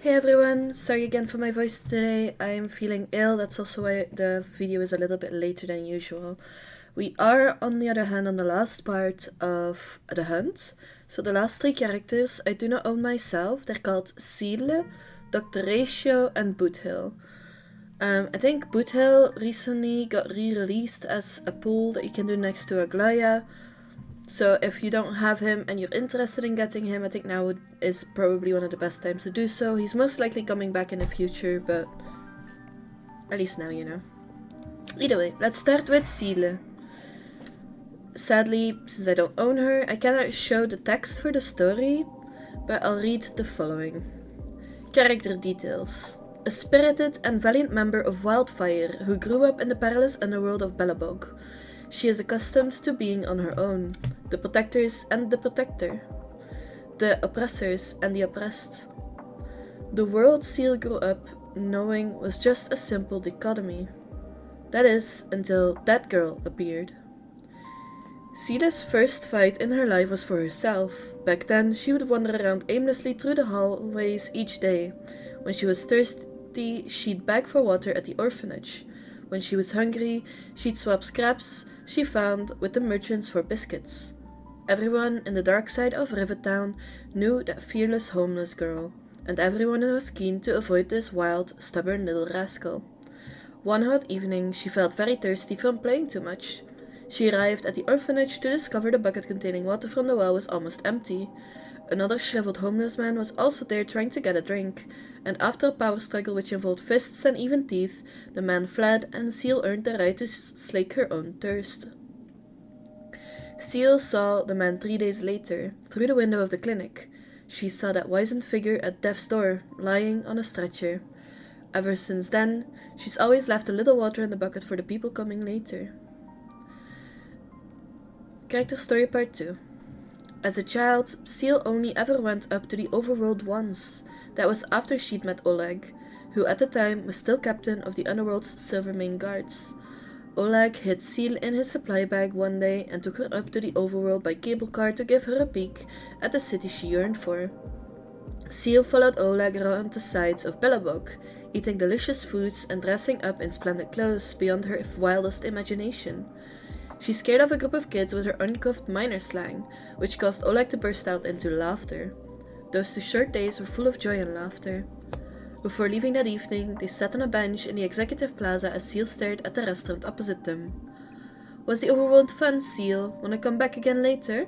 Hey everyone, sorry again for my voice today. I am feeling ill, that's also why the video is a little bit later than usual. We are, on the other hand, on the last part of the hunt. So the last three characters I do not own myself. They're called Seele, Dr. Ratio, and Boothill. I think Boothill recently got re-released as a pool that you can do next to Aglaya. So if you don't have him and you're interested in getting him, I think now is probably one of the best times to do so. He's most likely coming back in the future, but at least now you know. Either way, let's start with Seele. Sadly, since I don't own her, I cannot show the text for the story, but I'll read the following. Character details. A spirited and valiant member of Wildfire who grew up in the perilous underworld of Belobog. She is accustomed to being on her own, the protectors and the protector, the oppressors and the oppressed. The world Seele grew up knowing was just a simple dichotomy. That is, until that girl appeared. Seele's first fight in her life was for herself. Back then, she would wander around aimlessly through the hallways each day. When she was thirsty, she'd beg for water at the orphanage. When she was hungry, she'd swap scraps she found with the merchants for biscuits. Everyone in the dark side of Rivertown knew that fearless homeless girl, and everyone was keen to avoid this wild, stubborn little rascal. One hot evening, she felt very thirsty from playing too much. She arrived at the orphanage to discover the bucket containing water from the well was almost empty. Another shriveled homeless man was also there trying to get a drink, and after a power struggle which involved fists and even teeth, the man fled and Seele earned the right to slake her own thirst. Seele saw the man 3 days later, through the window of the clinic. She saw that wizened figure at death's door, lying on a stretcher. Ever since then, she's always left a little water in the bucket for the people coming later. Character story part 2. As a child, Seele only ever went up to the overworld once. That was after she'd met Oleg, who at the time was still captain of the Underworld's Silvermane Guards. Oleg hid Seele in his supply bag one day and took her up to the overworld by cable car to give her a peek at the city she yearned for. Seele followed Oleg around the sides of Belobog, eating delicious foods and dressing up in splendid clothes beyond her wildest imagination. She scared off a group of kids with her uncuffed miner slang, which caused Oleg to burst out into laughter. Those 2 short days were full of joy and laughter. Before leaving that evening, they sat on a bench in the executive plaza as Seele stared at the restaurant opposite them. Was the overworld fun, Seele? Wanna come back again later?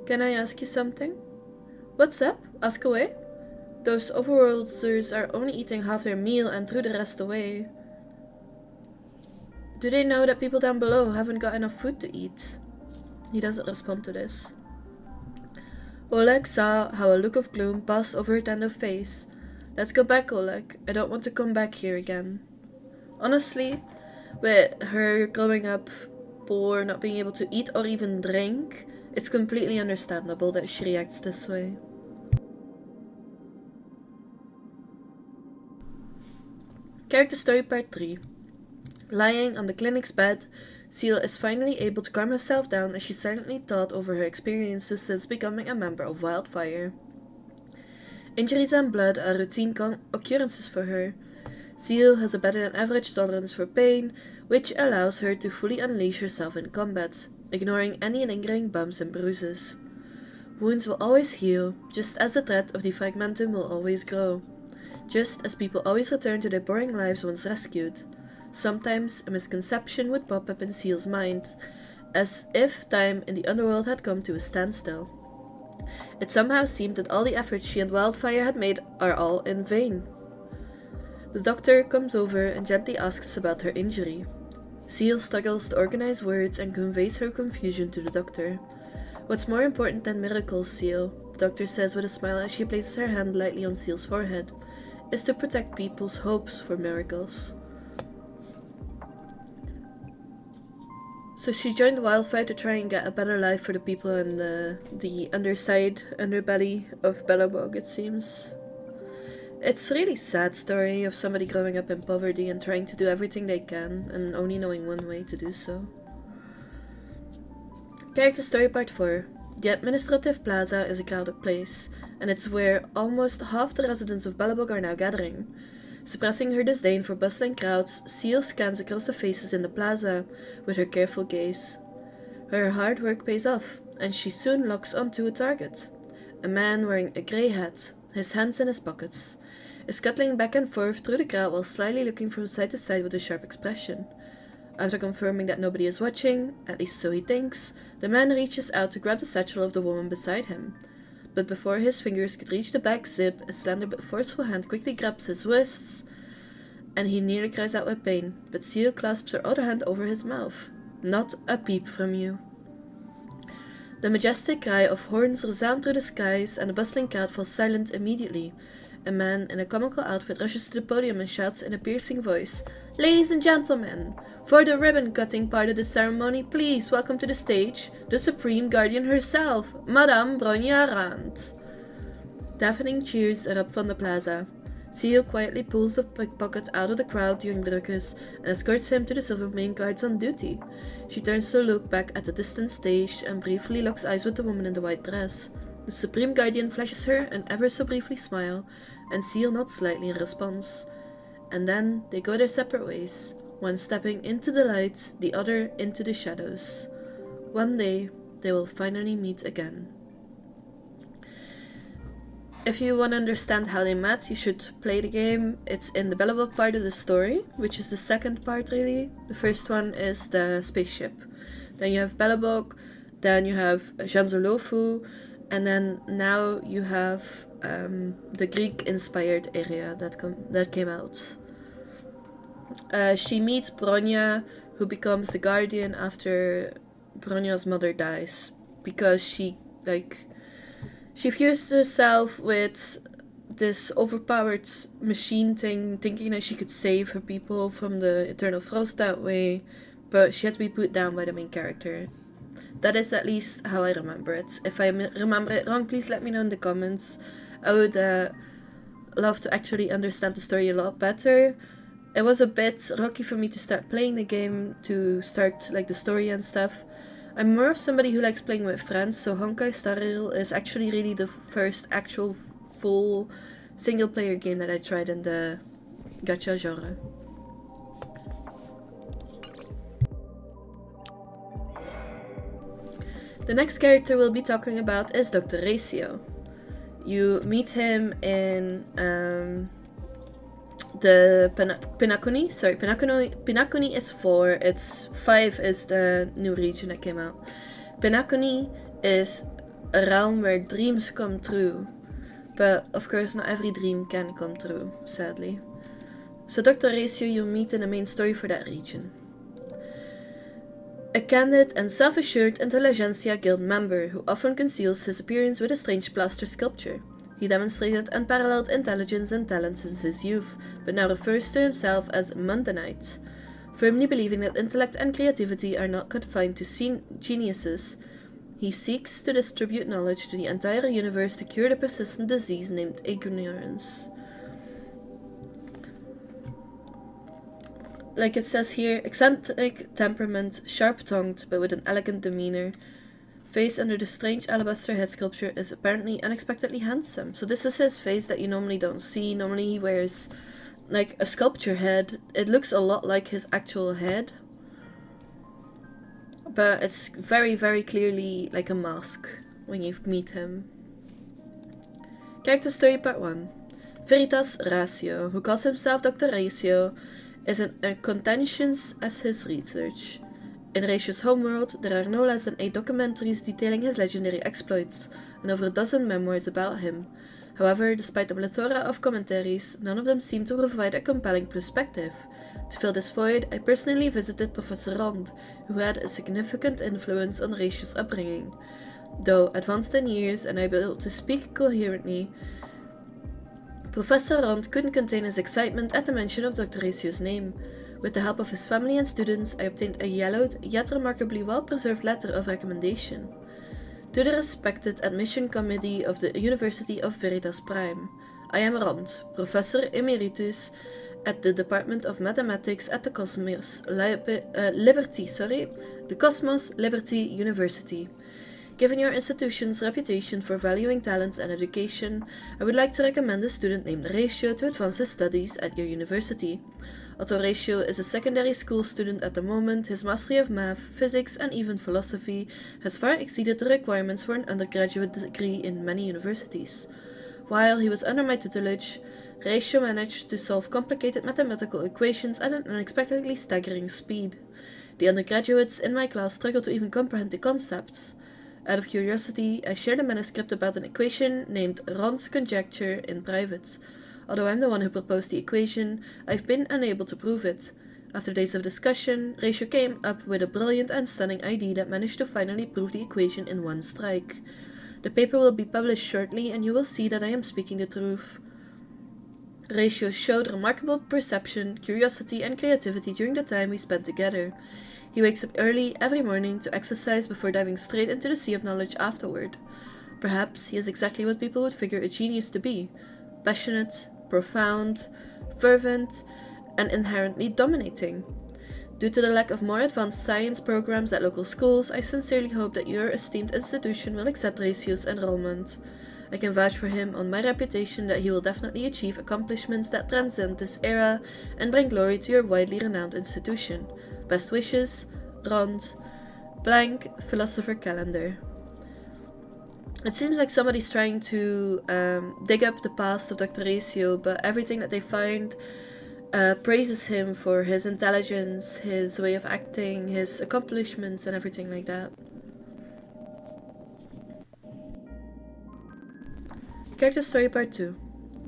Can I ask you something? What's up? Ask away? Those overworlders are only eating half their meal and threw the rest away. Do they know that people down below haven't got enough food to eat? He doesn't respond to this. Oleg saw how a look of gloom passed over her tender face. Let's go back, Oleg. I don't want to come back here again. Honestly, with her growing up poor, not being able to eat or even drink, it's completely understandable that she reacts this way. Character story part 3. Lying on the clinic's bed, Seele is finally able to calm herself down as she silently thought over her experiences since becoming a member of Wildfire. Injuries and blood are routine occurrences for her. Seele has a better than average tolerance for pain, which allows her to fully unleash herself in combat, ignoring any lingering bumps and bruises. Wounds will always heal, just as the threat of the fragmentum will always grow, just as people always return to their boring lives once rescued. Sometimes a misconception would pop up in Seele's mind, as if time in the underworld had come to a standstill. It somehow seemed that all the efforts she and Wildfire had made are all in vain. The doctor comes over and gently asks about her injury. Seele struggles to organize words and conveys her confusion to the doctor. What's more important than miracles, Seele, the doctor says with a smile as she places her hand lightly on Seele's forehead, is to protect people's hopes for miracles. So she joined Wildfire to try and get a better life for the people in the underbelly of Belobog, it seems. It's a really sad story of somebody growing up in poverty and trying to do everything they can, and only knowing one way to do so. Character story part 4. The administrative plaza is a crowded place, and it's where almost half the residents of Belobog are now gathering. Suppressing her disdain for bustling crowds, Seele scans across the faces in the plaza with her careful gaze. Her hard work pays off, and she soon locks onto a target. A man wearing a grey hat, his hands in his pockets, is scuttling back and forth through the crowd while slyly looking from side to side with a sharp expression. After confirming that nobody is watching, at least so he thinks, the man reaches out to grab the satchel of the woman beside him. But before his fingers could reach the back zip, a slender but forceful hand quickly grabs his wrists, and he nearly cries out with pain, but Seele clasps her other hand over his mouth. Not a peep from you. The majestic cry of horns resound through the skies, and the bustling crowd falls silent immediately. A man in a comical outfit rushes to the podium and shouts in a piercing voice, "Ladies and gentlemen, for the ribbon-cutting part of the ceremony, please welcome to the stage the Supreme Guardian herself, Madame Bronya Rand." Deafening cheers erupt from the plaza. Seele quietly pulls the pickpocket out of the crowd during the ruckus and escorts him to the silver-maned guards on duty. She turns to look back at the distant stage and briefly locks eyes with the woman in the white dress. The Supreme Guardian flashes her an ever so briefly smile, and Seele nods slightly in response. And then they go their separate ways, one stepping into the light, the other into the shadows. One day, they will finally meet again. If you want to understand how they met, you should play the game. It's in the Belobog part of the story, which is the second part really. The first one is the spaceship. Then you have Belobog, then you have Janzolofu, and then now you have the Greek-inspired area that came out. She meets Bronya, who becomes the guardian after Bronya's mother dies, because she fused herself with this overpowered machine thing, thinking that she could save her people from the Eternal Frost that way, but she had to be put down by the main character. That is at least how I remember it. If I remember it wrong, please let me know in the comments. I would love to actually understand the story a lot better. It was a bit rocky for me to start playing the game, to start the story and stuff. I'm more of somebody who likes playing with friends, so Honkai Star Rail is actually really the first actual full single player game that I tried in the gacha genre. The next character we'll be talking about is Dr. Ratio. You meet him in the Pinakuni. Sorry, Pinakuni is 4. 5 is the new region that came out. Pinakuni is a realm where dreams come true. But of course not every dream can come true, sadly. So Dr. Ratio you meet in the main story for that region. A candid and self-assured Intelligentsia Guild member who often conceals his appearance with a strange plaster sculpture. He demonstrated unparalleled intelligence and talent since his youth, but now refers to himself as Mundanite. Firmly believing that intellect and creativity are not confined to geniuses, he seeks to distribute knowledge to the entire universe to cure the persistent disease named ignorance. Like it says here, eccentric temperament, sharp-tongued but with an elegant demeanor. Face under the strange alabaster head sculpture is apparently unexpectedly handsome. So this is his face that you normally don't see. Normally he wears a sculpture head. It looks a lot like his actual head, but it's very, very clearly like a mask when you meet him. Character story part 1. Veritas Ratio, who calls himself Dr. Ratio, is as contentious as his research. In Ratio's homeworld, there are no less than 8 documentaries detailing his legendary exploits, and over a dozen memoirs about him. However, despite the plethora of commentaries, none of them seem to provide a compelling perspective. To fill this void, I personally visited Professor Rand, who had a significant influence on Ratio's upbringing. Though advanced in years and able to speak coherently, Professor Rand couldn't contain his excitement at the mention of Dr. Ratio's name. With the help of his family and students, I obtained a yellowed, yet remarkably well-preserved letter of recommendation. To the respected admission committee of the University of Veritas Prime, I am Rand, Professor Emeritus at the Department of Mathematics at the Cosmos Liberty University. Given your institution's reputation for valuing talents and education, I would like to recommend a student named Ratio to advance his studies at your university. Although Ratio is a secondary school student at the moment, his mastery of math, physics, and even philosophy has far exceeded the requirements for an undergraduate degree in many universities. While he was under my tutelage, Ratio managed to solve complicated mathematical equations at an unexpectedly staggering speed. The undergraduates in my class struggled to even comprehend the concepts. Out of curiosity, I shared a manuscript about an equation named Ron's conjecture in private. Although I'm the one who proposed the equation, I've been unable to prove it. After days of discussion, Ratio came up with a brilliant and stunning idea that managed to finally prove the equation in one strike. The paper will be published shortly, and you will see that I am speaking the truth. Ratio showed remarkable perception, curiosity, and creativity during the time we spent together. He wakes up early every morning to exercise before diving straight into the sea of knowledge afterward. Perhaps he is exactly what people would figure a genius to be: passionate, profound, fervent, and inherently dominating. Due to the lack of more advanced science programs at local schools, I sincerely hope that your esteemed institution will accept Ratio's enrollment. I can vouch for him on my reputation that he will definitely achieve accomplishments that transcend this era and bring glory to your widely renowned institution. Best wishes, Rond. Blank Philosopher Calendar. It seems like somebody's trying to dig up the past of Dr. Ratio, but everything that they find praises him for his intelligence, his way of acting, his accomplishments, and everything like that. Character Story Part 2.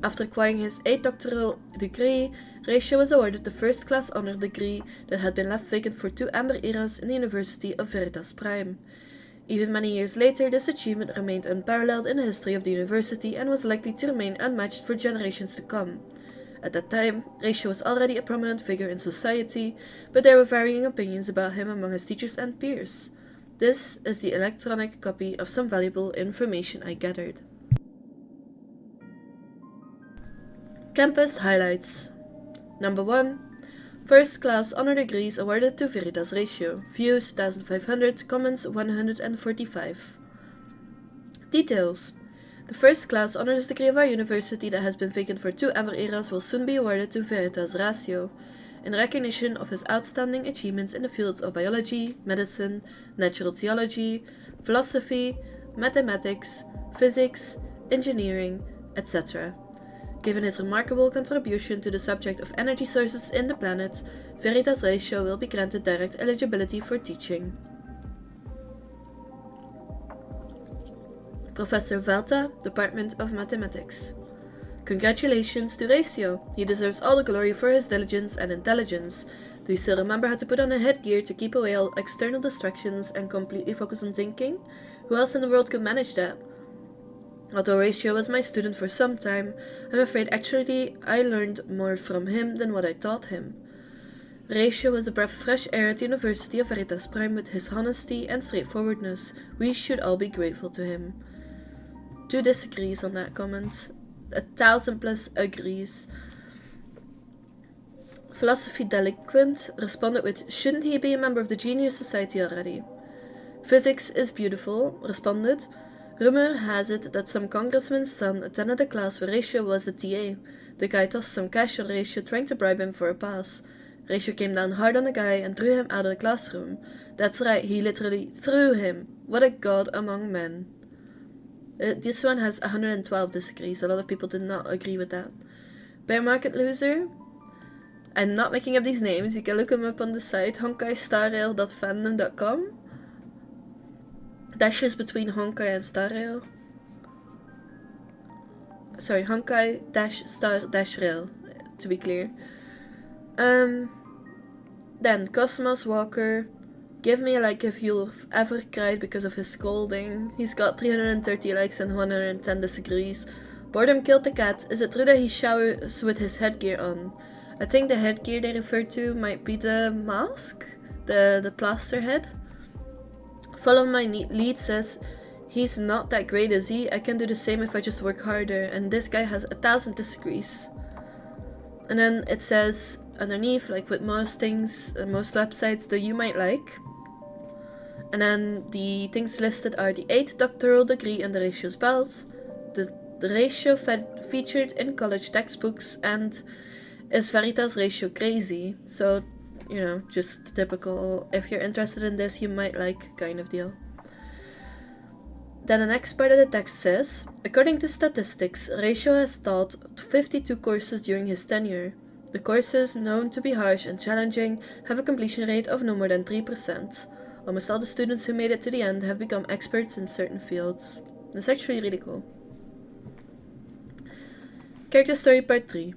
After acquiring his 8th doctoral degree, Ratio was awarded the first-class honor degree that had been left vacant for 2 amber eras in the University of Veritas Prime. Even many years later, this achievement remained unparalleled in the history of the university and was likely to remain unmatched for generations to come. At that time, Ratio was already a prominent figure in society, but there were varying opinions about him among his teachers and peers. This is the electronic copy of some valuable information I gathered. Campus Highlights. Number 1. First class honor degrees awarded to Veritas Ratio. Views 2500, comments 145. Details. The first class honors degree of our university that has been vacant for 2 amber eras will soon be awarded to Veritas Ratio, in recognition of his outstanding achievements in the fields of biology, medicine, natural theology, philosophy, mathematics, physics, engineering, etc. Given his remarkable contribution to the subject of energy sources in the planet, Veritas Ratio will be granted direct eligibility for teaching. Professor Velta, Department of Mathematics. Congratulations to Ratio. He deserves all the glory for his diligence and intelligence. Do you still remember how to put on a headgear to keep away all external distractions and completely focus on thinking? Who else in the world could manage that? Although Ratio was my student for some time, I'm afraid actually I learned more from him than what I taught him. Ratio was a breath of fresh air at the University of Veritas Prime with his honesty and straightforwardness. We should all be grateful to him. 2 disagrees on that comment. 1,000+ agrees. Philosophy Delinquent responded with, shouldn't he be a member of the Genius Society already? Physics is Beautiful responded, rumor has it that some congressman's son attended a class where Ratio was the TA. The guy tossed some cash on Ratio trying to bribe him for a pass. Ratio came down hard on the guy and threw him out of the classroom. That's right, he literally threw him. What a god among men. This one has 112 disagrees. A lot of people did not agree with that. Bear Market Loser. I'm not making up these names. You can look them up on the site honkaistarrail.fandom.com. Dashes between Honkai and Starrail. Sorry, Honkai-star-rail, to be clear. Then, Cosmos Walker. Give me a like if you've ever cried because of his scolding. He's got 330 likes and 110 disagrees. Boredom killed the cat. Is it true that he showers with his headgear on? I think the headgear they refer to might be the mask? The plaster head? Follow My Lead says, he's not that great, is he? I can do the same if I just work harder. And this guy has 1,000 disagrees. And then it says underneath, like with most things, most websites that you might like. And then the things listed are the 8th doctoral degree in the ratio's belt, the ratio featured in college textbooks, and is Veritas ratio crazy? So, just typical, if you're interested in this, you might like kind of deal. Then the next part of the text says, according to statistics, Ratio has taught 52 courses during his tenure. The courses, known to be harsh and challenging, have a completion rate of no more than 3%. Almost all the students who made it to the end have become experts in certain fields. That's actually really cool. Character Story Part 3.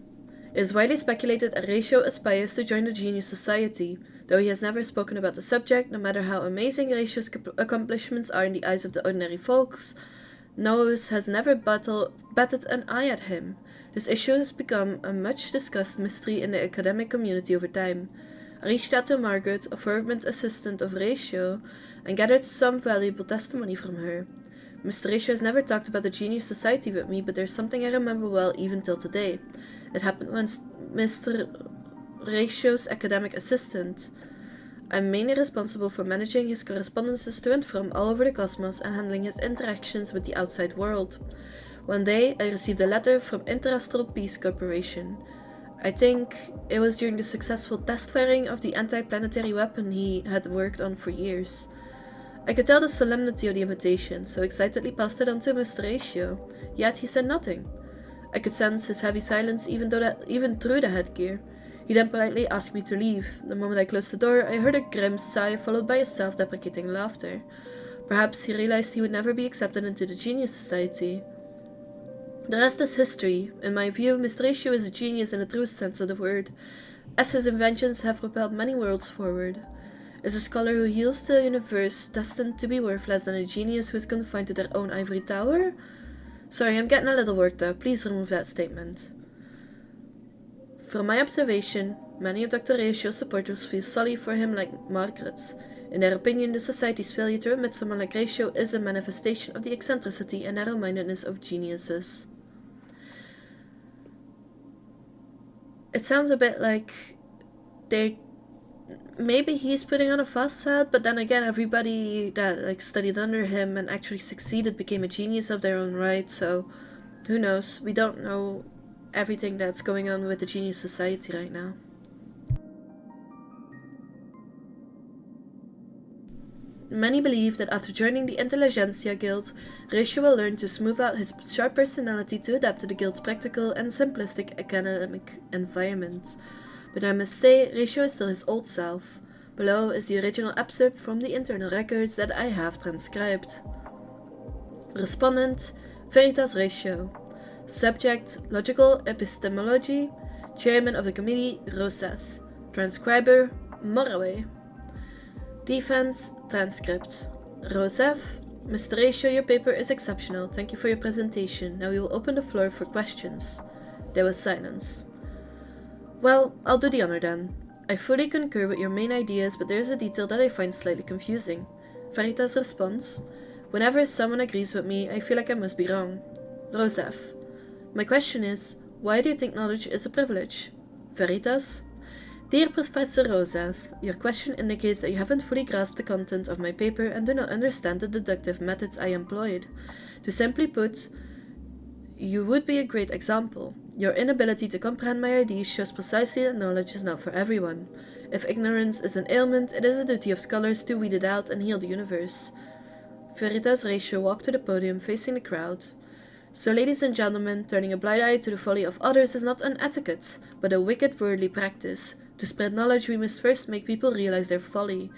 It is widely speculated that Ratio aspires to join the Genius Society. Though he has never spoken about the subject, no matter how amazing Ratio's accomplishments are in the eyes of the ordinary folks, Nose has never batted an eye at him. This issue has become a much-discussed mystery in the academic community over time. I reached out to Margaret, a former assistant of Ratio, and gathered some valuable testimony from her. Mr. Ratio has never talked about the Genius Society with me, but there's something I remember well even till today. It happened when Mr. Ratio's academic assistant. I'm mainly responsible for managing his correspondences to and from all over the cosmos and handling his interactions with the outside world. One day, I received a letter from Interastral Peace Corporation. I think it was during the successful test firing of the anti-planetary weapon he had worked on for years. I could tell the solemnity of the invitation, so excitedly passed it on to Mr. Ratio, yet he said nothing. I could sense his heavy silence even through the headgear. He then politely asked me to leave. The moment I closed the door, I heard a grim sigh followed by a self-deprecating laughter. Perhaps he realized he would never be accepted into the Genius Society. The rest is history. In my view, Mr. Ratio is a genius in the truest sense of the word, as his inventions have propelled many worlds forward. Is a scholar who heals the universe destined to be worth less than a genius who is confined to their own ivory tower? Sorry, I'm getting a little worked up. Please remove that statement. From my observation, many of Dr. Ratio's supporters feel sorry for him like Margaret. In their opinion, the Society's failure to admit someone like Ratio is a manifestation of the eccentricity and narrow-mindedness of geniuses. It sounds a bit like maybe he's putting on a facade, but then again, everybody that studied under him and actually succeeded became a genius of their own right, so who knows? We don't know everything that's going on with the Genius Society right now. Many believe that after joining the Intelligentsia Guild, Ratio will learn to smooth out his sharp personality to adapt to the Guild's practical and simplistic academic environment. But I must say, Ratio is still his old self. Below is the original excerpt from the internal records that I have transcribed. Respondent, Veritas Ratio. Subject, Logical Epistemology. Chairman of the Committee, Roseth. Transcriber, Moraway. Defense, Transcript. Roseth, Mr. Ratio, your paper is exceptional. Thank you for your presentation. Now we will open the floor for questions. There was silence. Well, I'll do the honor then. I fully concur with your main ideas, but there's a detail that I find slightly confusing. Veritas responds, whenever someone agrees with me, I feel like I must be wrong. Roseth, my question is, why do you think knowledge is a privilege? Veritas, dear Professor Roseth, your question indicates that you haven't fully grasped the content of my paper and do not understand the deductive methods I employed. To simply put, you would be a great example. Your inability to comprehend my ideas shows precisely that knowledge is not for everyone. If ignorance is an ailment, it is the duty of scholars to weed it out and heal the universe. Veritas Ratio walked to the podium facing the crowd. So, ladies and gentlemen, turning a blind eye to the folly of others is not an etiquette, but a wicked worldly practice. To spread knowledge, we must first make people realize their folly.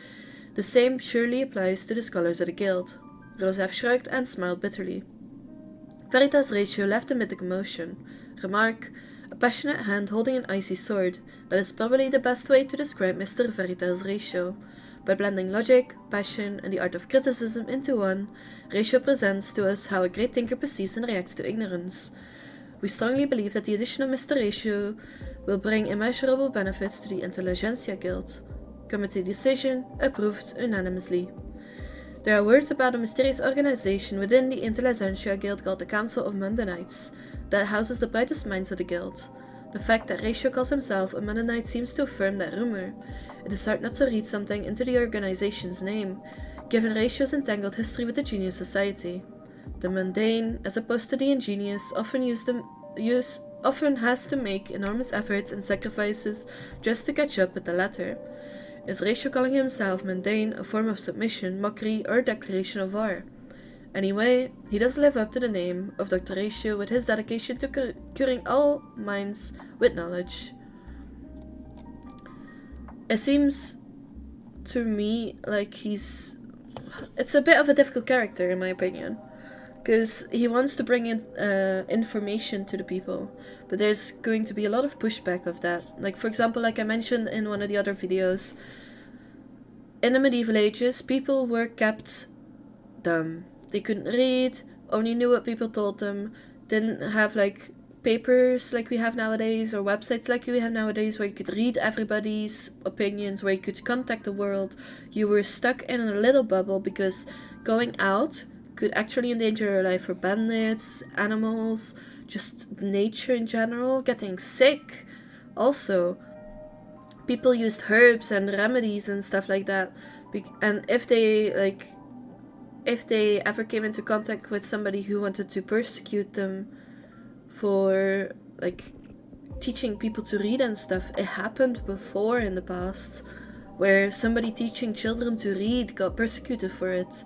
The same surely applies to the scholars of the guild. Roseth shrugged and smiled bitterly. Veritas Ratio left amid the commotion. Remark, a passionate hand holding an icy sword. That is probably the best way to describe Mr. Veritas Ratio. By blending logic, passion, and the art of criticism into one, Ratio presents to us how a great thinker perceives and reacts to ignorance. We strongly believe that the addition of Mr. Ratio will bring immeasurable benefits to the Intelligentsia Guild. Committee decision approved unanimously. There are words about a mysterious organization within the Intelligentsia Guild called the Council of Mundanites that houses the brightest minds of the guild. The fact that Ratio calls himself a Mundanite seems to affirm that rumor. It is hard not to read something into the organization's name. given Ratio's entangled history with the Genius Society. The mundane, as opposed to the ingenious, often has to make enormous efforts and sacrifices just to catch up with the latter. Is Ratio calling himself mundane a form of submission, mockery, or declaration of war? Anyway, he does live up to the name of Dr. Ratio with his dedication to curing all minds with knowledge. It seems to me like it's a bit of a difficult character in my opinion, because he wants to bring in information to the people, but there's going to be a lot of pushback of that. Like, for example, like I mentioned in one of the other videos, in the medieval ages, people were kept dumb. They couldn't read, only knew what people told them, didn't have like papers like we have nowadays, or websites like we have nowadays where you could read everybody's opinions, where you could contact the world. You were stuck in a little bubble because going out could actually endanger your life for bandits, animals, just nature in general, getting sick. Also, people used herbs and remedies and stuff like that, and if they ever came into contact with somebody who wanted to persecute them for like teaching people to read and stuff, it happened before in the past, where somebody teaching children to read got persecuted for it.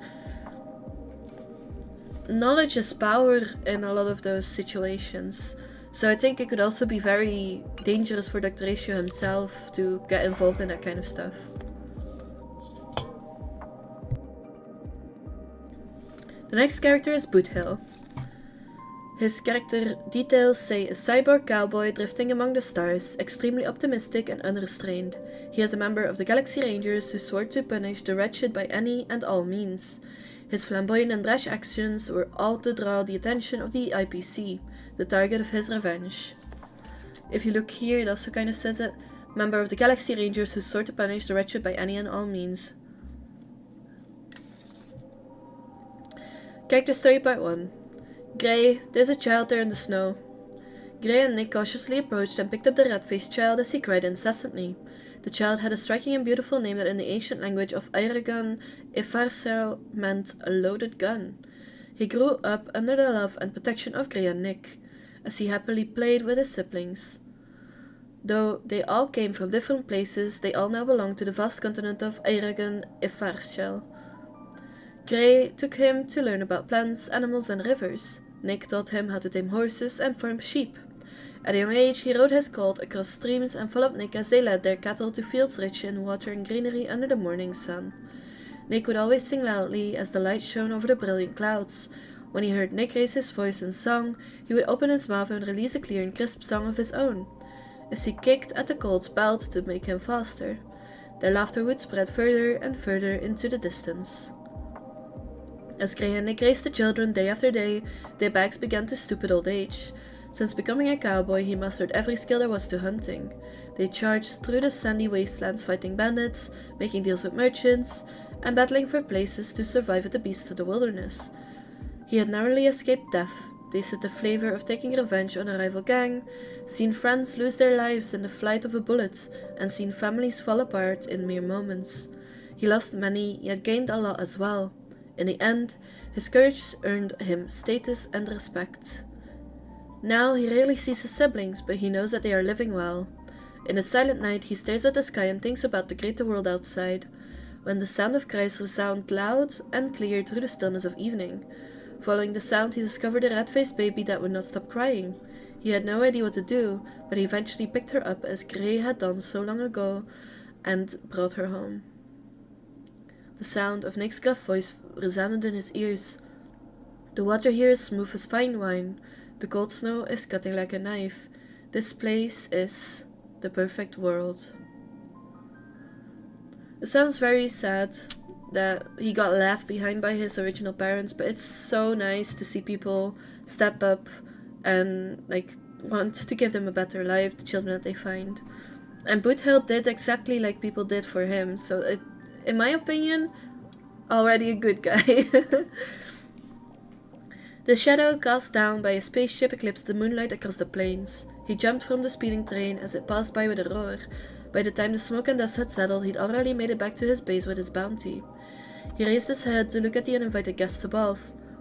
Knowledge is power in a lot of those situations, so I think it could also be very dangerous for Dr. Ratio himself to get involved in that kind of stuff. The next character is Boothill. His character details say a cyborg cowboy drifting among the stars, extremely optimistic and unrestrained. He is a member of the Galaxy Rangers who swore to punish the wretched by any and all means. His flamboyant and brash actions were all to draw the attention of the IPC, the target of his revenge. If you look here, it also kind of says it. Member of the Galaxy Rangers who swore to punish the wretched by any and all means. Character Story Part 1. Gray, there's a child there in the snow. Gray and Nick cautiously approached and picked up the red-faced child as he cried incessantly. The child had a striking and beautiful name that in the ancient language of Airagan, Ifarsel meant a loaded gun. He grew up under the love and protection of Gray and Nick, as he happily played with his siblings. Though they all came from different places, they all now belonged to the vast continent of Airagan, Ifarsel. Gray took him to learn about plants, animals, and rivers. Nick taught him how to tame horses and farm sheep. At a young age, he rode his colt across streams and followed Nick as they led their cattle to fields rich in water and greenery under the morning sun. Nick would always sing loudly as the light shone over the brilliant clouds. When he heard Nick raise his voice in song, he would open his mouth and release a clear and crisp song of his own, as he kicked at the colt's belt to make him faster. Their laughter would spread further and further into the distance. As Gray and Nick raised the children day after day, their backs began to stoop with old age. Since becoming a cowboy, he mastered every skill there was to hunting. They charged through the sandy wastelands fighting bandits, making deals with merchants, and battling for places to survive with the beasts of the wilderness. He had narrowly escaped death, tasted the flavor of taking revenge on a rival gang, seen friends lose their lives in the flight of a bullet, and seen families fall apart in mere moments. He lost many, yet gained a lot as well. In the end, his courage earned him status and respect. Now he rarely sees his siblings, but he knows that they are living well. In the silent night, he stares at the sky and thinks about the greater world outside, when the sound of cries resounded loud and clear through the stillness of evening. Following the sound, he discovered a red-faced baby that would not stop crying. He had no idea what to do, but he eventually picked her up as Gray had done so long ago and brought her home. The sound of Nick's gruff voice resounded in his ears. The water here is smooth as fine wine. The cold snow is cutting like a knife. This place is the perfect world. It sounds very sad that he got left behind by his original parents, but it's so nice to see people step up and want to give them a better life, the children that they find. And Boothill did exactly like people did for him, so in my opinion, already a good guy. The shadow cast down by a spaceship eclipsed the moonlight across the plains. He jumped from the speeding train as it passed by with a roar. By the time the smoke and dust had settled, he'd already made it back to his base with his bounty. He raised his head to look at the uninvited guests above.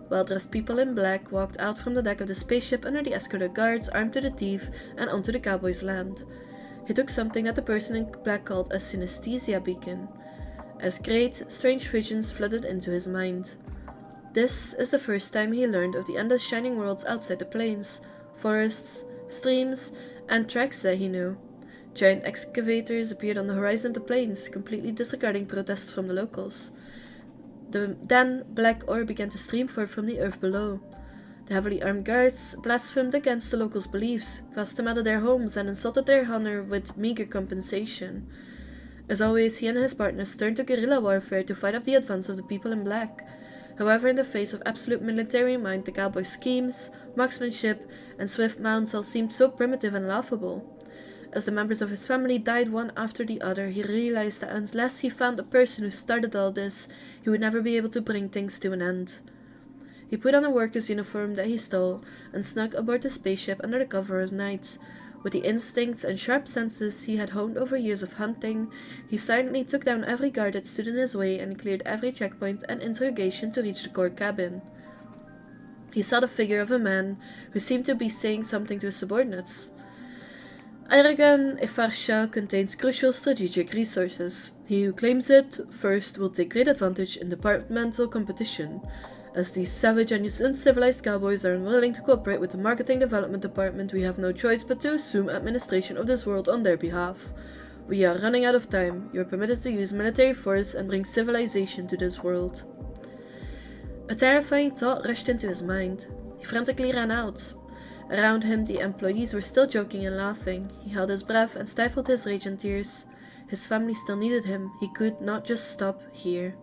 Well-dressed people in black walked out from the deck of the spaceship under the escort of guards armed to the teeth and onto the cowboy's land. He took something that the person in black called a synesthesia beacon, as great, strange visions flooded into his mind. This is the first time he learned of the endless shining worlds outside the plains, forests, streams, and tracks that he knew. Giant excavators appeared on the horizon of the plains, completely disregarding protests from the locals. Then black ore began to stream forth from the earth below. The heavily armed guards blasphemed against the locals' beliefs, cast them out of their homes, and insulted their honor with meager compensation. As always, he and his partners turned to guerrilla warfare to fight off the advance of the people in black. However, in the face of absolute military might, the cowboys' schemes, marksmanship, and swift mounts all seemed so primitive and laughable. As the members of his family died one after the other, he realized that unless he found the person who started all this, he would never be able to bring things to an end. He put on a worker's uniform that he stole and snuck aboard the spaceship under the cover of night. With the instincts and sharp senses he had honed over years of hunting, he silently took down every guard that stood in his way and cleared every checkpoint and interrogation to reach the core cabin. He saw the figure of a man who seemed to be saying something to his subordinates. Aragon Efarsha contains crucial strategic resources. He who claims it first will take great advantage in departmental competition. As these savage and uncivilized cowboys are unwilling to cooperate with the marketing development department, we have no choice but to assume administration of this world on their behalf. We are running out of time. You are permitted to use military force and bring civilization to this world. A terrifying thought rushed into his mind. He frantically ran out. Around him, the employees were still joking and laughing. He held his breath and stifled his rage and tears. His family still needed him. He could not just stop here.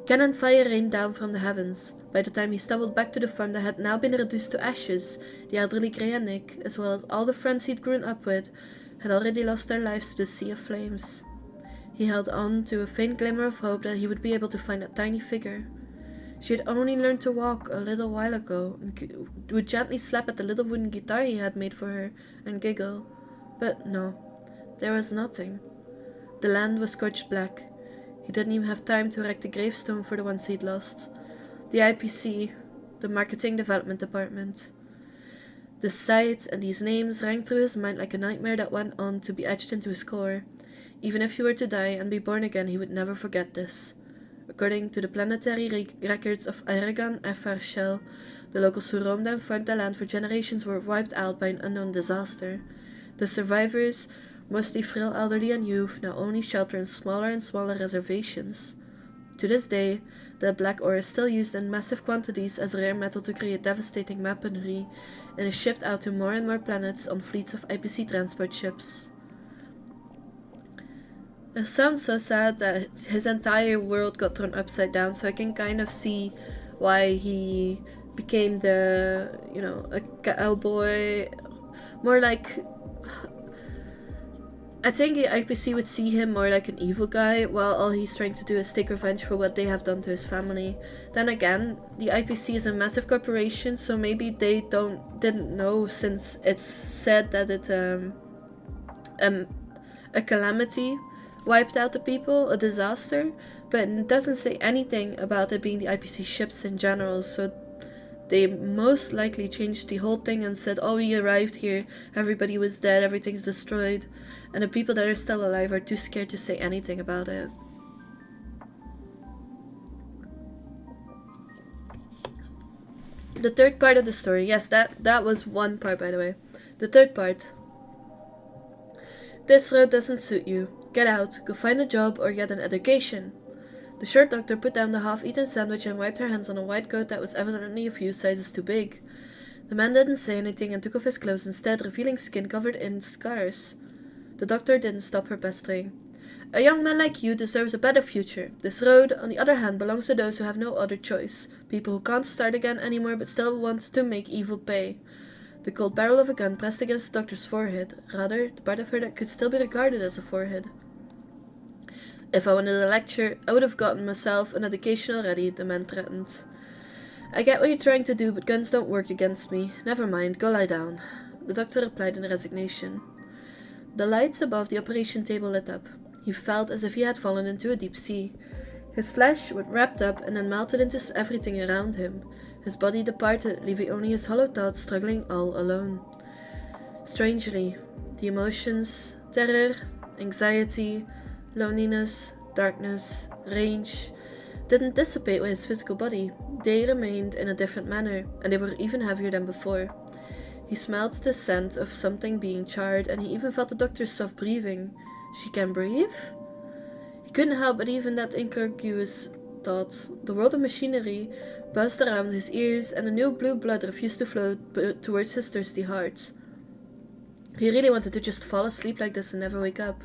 Cannon fire rained down from the heavens. By the time he stumbled back to the farm that had now been reduced to ashes, the elderly Gray and Nick, as well as all the friends he'd grown up with, had already lost their lives to the sea of flames. He held on to a faint glimmer of hope that he would be able to find that tiny figure. She had only learned to walk a little while ago, and would gently slap at the little wooden guitar he had made for her, and giggle. But no, there was nothing. The land was scorched black. He didn't even have time to erect a gravestone for the ones he'd lost. The IPC, the Marketing Development Department. The sight and these names rang through his mind like a nightmare that went on to be etched into his core. Even if he were to die and be born again, he would never forget this. According to the planetary records of Aragon Efarshel, the locals who roamed and farmed the land for generations were wiped out by an unknown disaster. The survivors, mostly frail elderly and youth, now only shelter in smaller and smaller reservations. To this day, the black ore is still used in massive quantities as rare metal to create devastating weaponry, and is shipped out to more and more planets on fleets of IPC transport ships. It sounds so sad that his entire world got thrown upside down, so I can kind of see why he became a cowboy. More like, I think the IPC would see him more like an evil guy, while all he's trying to do is take revenge for what they have done to his family. Then again, the IPC is a massive corporation, so maybe they didn't know, since it's said that a calamity wiped out the people, a disaster, but it doesn't say anything about it being the IPC ships in general, so they most likely changed the whole thing and said, oh, we arrived here, everybody was dead, everything's destroyed, and the people that are still alive are too scared to say anything about it. The third part of the story, yes, that was one part, by the way. The third part. This road doesn't suit you. Get out, go find a job or get an education. The short doctor put down the half-eaten sandwich and wiped her hands on a white coat that was evidently a few sizes too big. The man didn't say anything and took off his clothes instead, revealing skin covered in scars. The doctor didn't stop her pestering. A young man like you deserves a better future. This road, on the other hand, belongs to those who have no other choice. People who can't start again anymore but still want to make evil pay. The cold barrel of a gun pressed against the doctor's forehead, rather, the part of her that could still be regarded as a forehead. If I wanted a lecture, I would have gotten myself an education already, the man threatened. I get what you're trying to do, but guns don't work against me. Never mind, go lie down. The doctor replied in resignation. The lights above the operation table lit up. He felt as if he had fallen into a deep sea. His flesh would wrapped up and then melted into everything around him. His body departed, leaving only his hollow thoughts struggling all alone. Strangely, the emotions, terror, anxiety, loneliness, darkness, rage, didn't dissipate with his physical body. They remained in a different manner, and they were even heavier than before. He smelled the scent of something being charred, and he even felt the doctor's soft breathing. She can breathe? He couldn't help but even that incongruous thought. The world of machinery buzzed around his ears, and the new blue blood refused to flow towards his thirsty heart. He really wanted to just fall asleep like this and never wake up,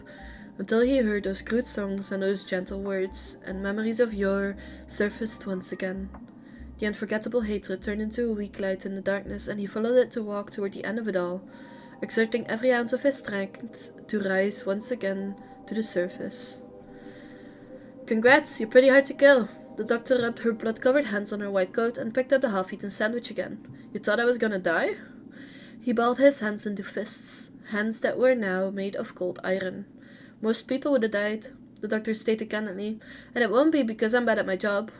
until he heard those crude songs and those gentle words, and memories of yore surfaced once again. The unforgettable hatred turned into a weak light in the darkness, and he followed it to walk toward the end of it all, exerting every ounce of his strength to rise once again to the surface. "Congrats, you're pretty hard to kill." The doctor rubbed her blood-covered hands on her white coat and picked up the half-eaten sandwich again. "You thought I was gonna die?" He balled his hands into fists, hands that were now made of cold iron. "Most people would have died," the doctor stated candidly, "and it won't be because I'm bad at my job."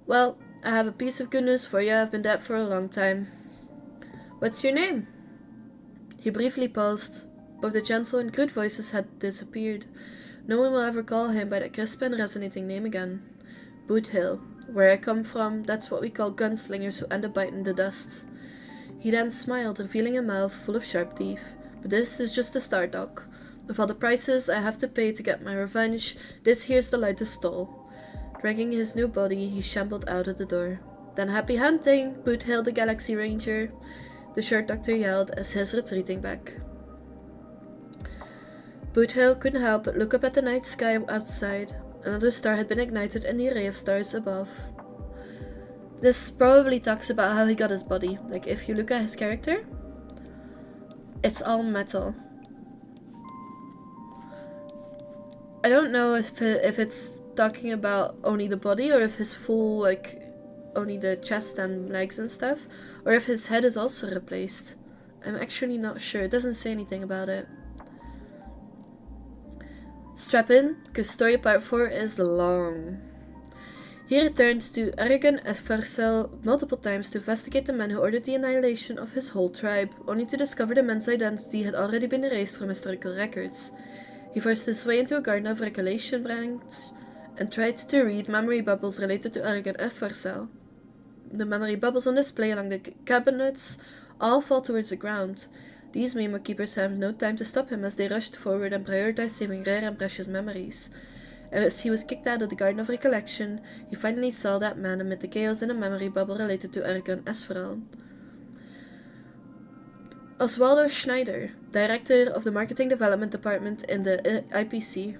"Well, I have a piece of good news for you. I've been dead for a long time." "What's your name?" He briefly paused. Both the gentle and crude voices had disappeared. No one will ever call him by that crisp and resonating name again. "Boothill. Where I come from, that's what we call gunslingers who end up biting the dust." He then smiled, revealing a mouth full of sharp teeth. "But this is just the start, Doc. Of all the prices I have to pay to get my revenge, this here's the lightest stall." Dragging his new body, he shambled out of the door. "Then happy hunting, Boothill the Galaxy Ranger," the short doctor yelled as his retreating back. Boothill couldn't help but look up at the night sky outside. Another star had been ignited in the array of stars above. This probably talks about how he got his body. Like, if you look at his character, it's all metal. I don't know if it's talking about only the body, or if his full, like, only the chest and legs and stuff, or if his head is also replaced. I'm actually not sure. It doesn't say anything about it. Strap in, because story part 4 is long. He returned to Aragon and Farcel multiple times to investigate the man who ordered the annihilation of his whole tribe, only to discover the man's identity had already been erased from historical records. He forced his way into a garden of recollection branch and tried to read memory bubbles related to Aragon and Farcel. The memory bubbles on display along the cabinets all fall towards the ground. These memo keepers have no time to stop him as they rushed forward and prioritized saving rare and precious memories. As he was kicked out of the Garden of Recollection, he finally saw that man amid the chaos in a memory bubble related to Aragon Esferal. Oswaldo Schneider, director of the Marketing Development Department in the IPC.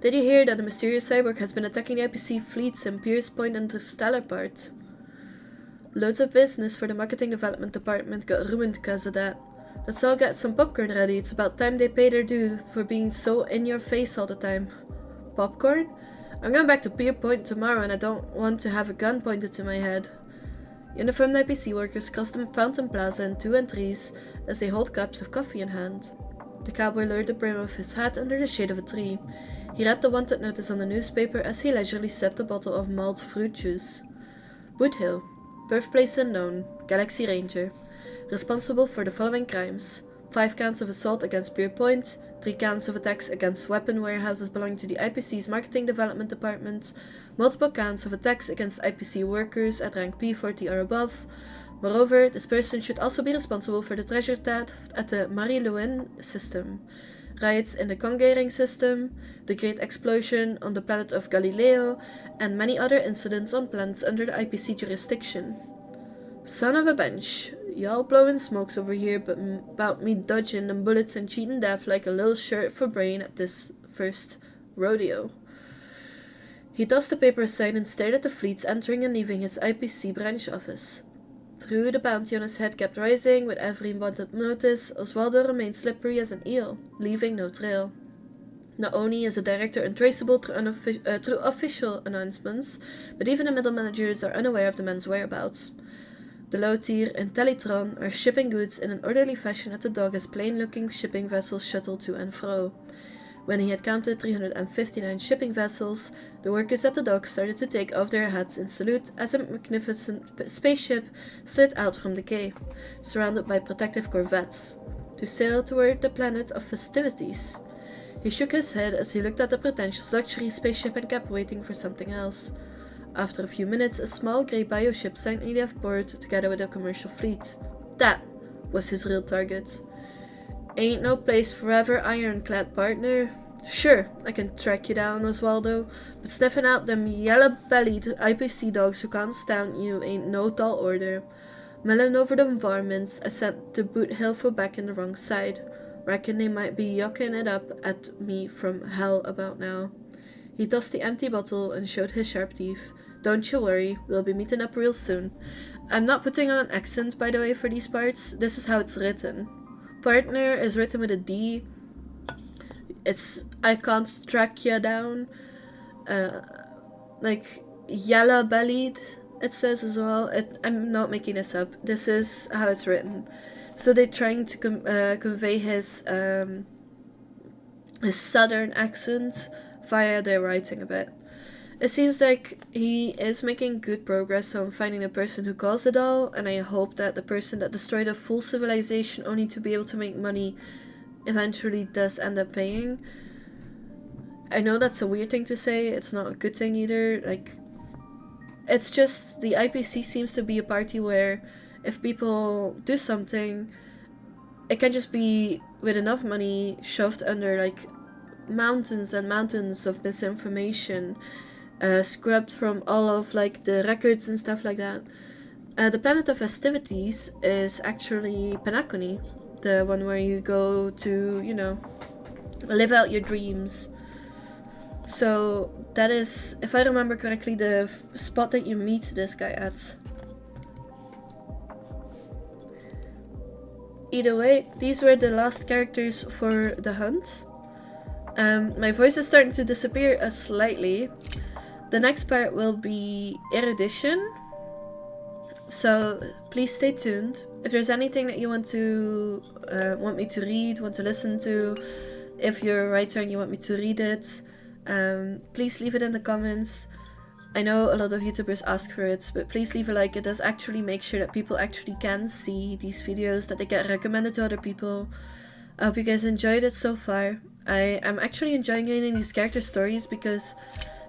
"Did you hear that a mysterious cyborg has been attacking the IPC fleets in Pierce Point Interstellar Part?" Loads of business for the Marketing Development Department got ruined because of that. "Let's all get some popcorn ready. It's about time they pay their due for being so in your face all the time." "Popcorn? I'm going back to Pier Point tomorrow and I don't want to have a gun pointed to my head." Uniformed IPC workers cross the Fountain Plaza in 2 and 3s as they hold cups of coffee in hand. The cowboy lowered the brim of his hat under the shade of a tree. He read the wanted notice on the newspaper as he leisurely sipped a bottle of mulled fruit juice. Boothill, birthplace unknown, Galaxy Ranger. Responsible for the following crimes: 5 counts of assault against Pier Point, 3 counts of attacks against weapon warehouses belonging to the IPC's Marketing Development Department, multiple counts of attacks against IPC workers at rank P40 or above. Moreover, this person should also be responsible for the treasure theft at the Marie-Lewin system, riots in the Congaring system, the Great Explosion on the planet of Galileo, and many other incidents on planets under the IPC jurisdiction. Son of a bench. Y'all blowing smokes over here but about me dodging them bullets and cheating death like a little shirt for brain at this first rodeo. He tossed the paper aside and stared at the fleets entering and leaving his IPC branch office. Through the bounty on his head kept rising with every wanted notice, Oswaldo remained slippery as an eel, leaving no trail. Not only is the director untraceable through official announcements, but even the middle managers are unaware of the man's whereabouts. The low-tier and Teletron are shipping goods in an orderly fashion at the dock as plain-looking shipping vessels shuttle to and fro. When he had counted 359 shipping vessels, the workers at the dock started to take off their hats in salute as a magnificent spaceship slid out from the quay, surrounded by protective corvettes, to sail toward the planet of festivities. He shook his head as he looked at the pretentious luxury spaceship and kept waiting for something else. After a few minutes, a small grey bioship silently left port together with a commercial fleet. That was his real target. Ain't no place forever, ironclad partner. Sure, I can track you down, Oswaldo, but sniffing out them yellow-bellied IPC dogs who can't stand you ain't no tall order. Mulling over the varmints, I sent the Boothill for back in the wrong side. Reckon they might be yucking it up at me from hell about now. He tossed the empty bottle and showed his sharp teeth. Don't you worry, we'll be meeting up real soon. I'm not putting on an accent, by the way, for these parts. This is how it's written. Partner is written with a D. It's I can't track you down. Like yellow-bellied, it says as well. I'm not making this up. This is how it's written. So they're trying to convey his southern accent via their writing a bit. It seems like he is making good progress on finding the person who caused it all, and I hope that the person that destroyed a full civilization only to be able to make money eventually does end up paying. I know that's a weird thing to say, it's not a good thing either, like, it's just the IPC seems to be a party where if people do something, it can just be with enough money shoved under like mountains and mountains of misinformation, scrubbed from all of like the records and stuff like that. The planet of festivities is actually Penacony, the one where you go to, you know, live out your dreams. So that is, if I remember correctly, the spot that you meet this guy at. Either way, these were the last characters for the hunt. My voice is starting to disappear slightly. The next part will be erudition, so please stay tuned. If there's anything that you want me to read, want to listen to, if you're a writer and you want me to read it, please leave it in the comments. I know a lot of YouTubers ask for it, but please leave a like. It does actually make sure that people actually can see these videos, that they get recommended to other people. I hope you guys enjoyed it so far. I'm actually enjoying reading these character stories because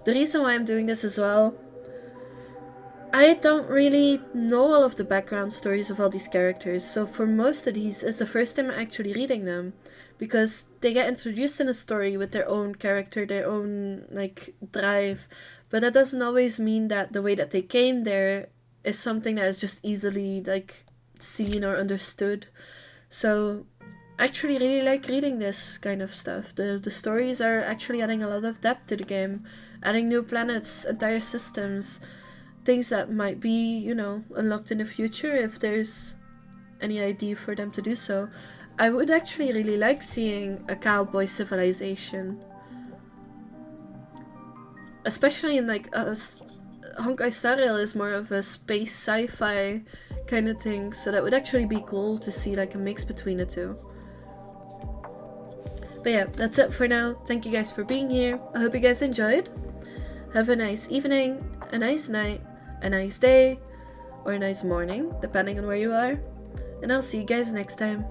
the reason why I'm doing this as well, I don't really know all of the background stories of all these characters, so for most of these, it's the first time I'm actually reading them, because they get introduced in a story with their own character, their own, like, drive, but that doesn't always mean that the way that they came there is something that is just easily, like, seen or understood. So I actually really like reading this kind of stuff. The stories are actually adding a lot of depth to the game, adding new planets, entire systems, things that might be, you know, unlocked in the future if there's any idea for them to do so. I would actually really like seeing a cowboy civilization. Especially in like Honkai Star Rail is more of a space sci-fi kind of thing, so that would actually be cool to see like a mix between the two. But yeah, that's it for now. Thank you guys for being here. I hope you guys enjoyed. Have a nice evening, a nice night, a nice day, or a nice morning, depending on where you are. And I'll see you guys next time.